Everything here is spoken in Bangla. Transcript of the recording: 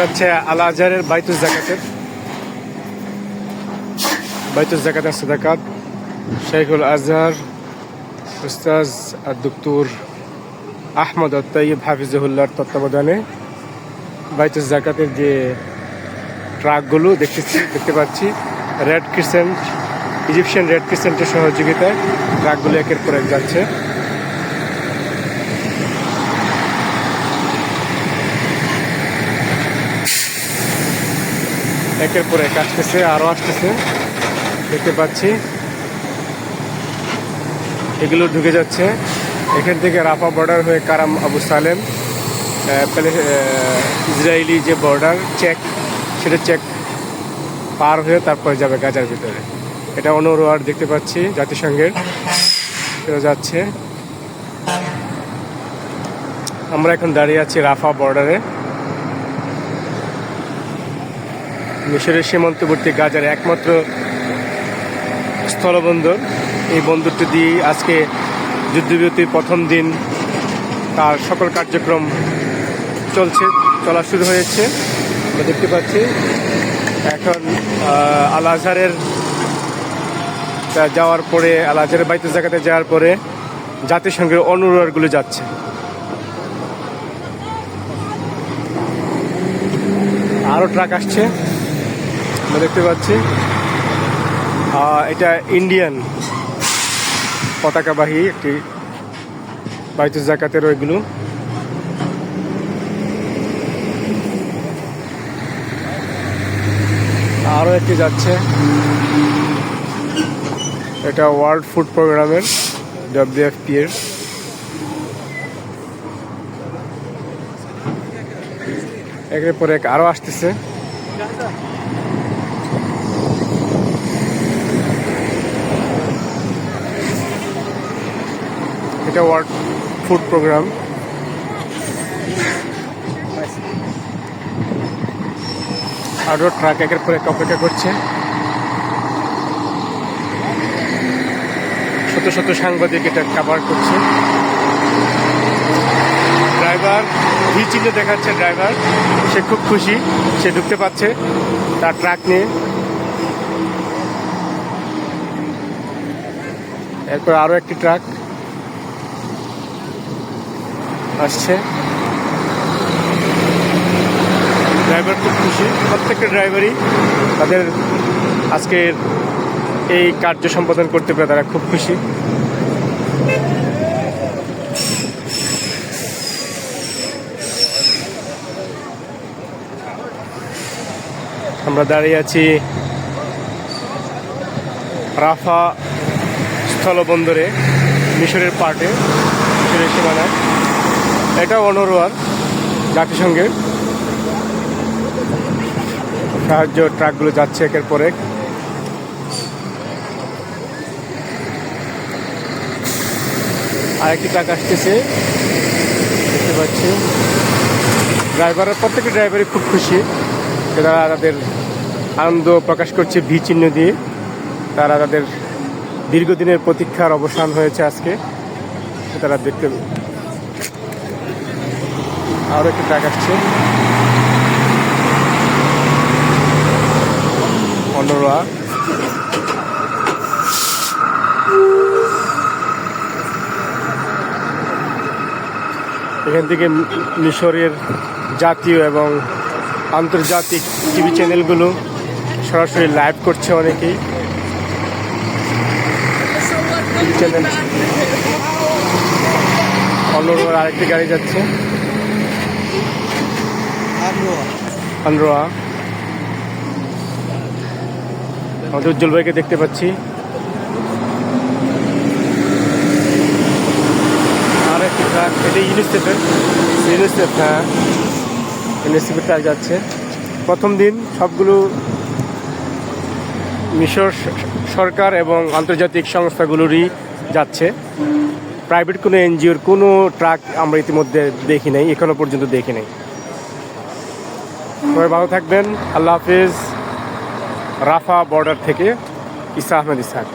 হচ্ছে আল আজহারের বাইতুল জাকাতের সাদাকাত শেখুল আজহার উস্তাজ আদ-দুক্তুর আহমদ আত-তাইয়িব হাফিজুহুল্লাহর তত্ত্বাবধানে বাইতুল জাকাতের যে ট্রাকগুলো দেখতে পাচ্ছি রেড ক্রিসেন্ট, ইজিপশিয়ান রেড ক্রিসেন্টের সহযোগিতায় ট্রাকগুলো একের পর এক যাচ্ছে। একের পর এক আসতেছে, আরও আসতেছে, দেখতে পাচ্ছি এগুলো ঢুকে যাচ্ছে। এখান থেকে রাফা বর্ডার হয়ে কারাম আবু সালেম ইসরায়েলি যে বর্ডার সেটা চেক পার হয়ে তারপরে যাবে গাজার ভিতরে। এটা অনরোয়ার দেখতে পাচ্ছি জাতিসংঘের যাচ্ছে। আমরা এখন দাঁড়িয়ে আছি রাফা বর্ডারে, মিশরের সীমান্তবর্তী গাজার একমাত্র স্থলবন্দর। এই বন্দরটি দিয়ে আজকে যুদ্ধবিরতির প্রথম দিন তার সকল কার্যক্রম চলা শুরু হয়েছে। আমরা দেখতে পাচ্ছি এখন আল আজহারের যাওয়ার পরে, আল আজহারের বাইতুল জাকাতে যাওয়ার পরে জাতিসংঘের অনুরোধগুলো যাচ্ছে। আরও ট্রাক আসছে আমরা দেখতে পাচ্ছি। এটা ইন্ডিয়ান পতাকাবাহী একটি বাইতুল জাকাতের ওইগুলো। আরও একটি যাচ্ছে, এটা ওয়ার্ল্ড ফুড প্রোগ্রামের WFP এর। একের পর এক আরও আসতেছে। এটা ওয়ার্ল্ড ফুড প্রোগ্রাম। আরও ট্রাক একের পর এক অপেক্ষা করছে। শত শত সাংবাদিক এটা কভার করছে। ড্রাইভার ভি চিহ্ন দেখাচ্ছে, ড্রাইভার সে খুব খুশি, সে ঢুকতে পারছে তার ট্রাক নিয়ে। এরপর আরও একটি ট্রাক আসছে। ড্রাইভার খুব খুশি, প্রত্যেকটা ড্রাইভারই তাদের আজকের এই কার্য সম্পাদন করতে পেরে তারা খুব খুশি। আমরা দাঁড়িয়ে আছি রাফা স্থলবন্দরে, মিশরের পার্টে, মিশরের সীমানায়। এটা অনরোয়ার জাতিসংঘের সাহায্য ট্রাকগুলো যাচ্ছে একের পর এক। আরেকটি ট্রাক আসতেছে দেখতে পাচ্ছি। প্রত্যেকটা ড্রাইভারই খুব খুশি, তারা তাদের আনন্দ প্রকাশ করছে ভি চিহ্ন দিয়ে। তারা তাদের দীর্ঘদিনের প্রতীক্ষার অবসান হয়েছে আজকে, তারা দেখতে। আরও একটি ট্রাক আসছে অনরোয়া। এখান থেকে মিশরের জাতীয় এবং আন্তর্জাতিক টিভি চ্যানেলগুলো সরাসরি লাইভ করছে অনেকেই। টিভি চ্যানেল অনরোয়ার আরেকটি গাড়ি যাচ্ছে, আনরোয়া। আমাদের উজ্জ্বল ভাইকে দেখতে পাচ্ছি। আর একটি ট্রাক, এটা ইউনিসেফের, হ্যাঁ ইউনিসেফের ট্রাক যাচ্ছে। প্রথম দিন সবগুলো মিশর সরকার এবং আন্তর্জাতিক সংস্থাগুলোরই যাচ্ছে। প্রাইভেট কোনো এনজিওর কোনো ট্রাক আমরা ইতিমধ্যে দেখি নাই, এখনো পর্যন্ত দেখি নাই। সবাই ভালো থাকবেন, আল্লাহ হাফিজ। রাফা বর্ডার থেকে ইসা আহমেদ ইসহাক।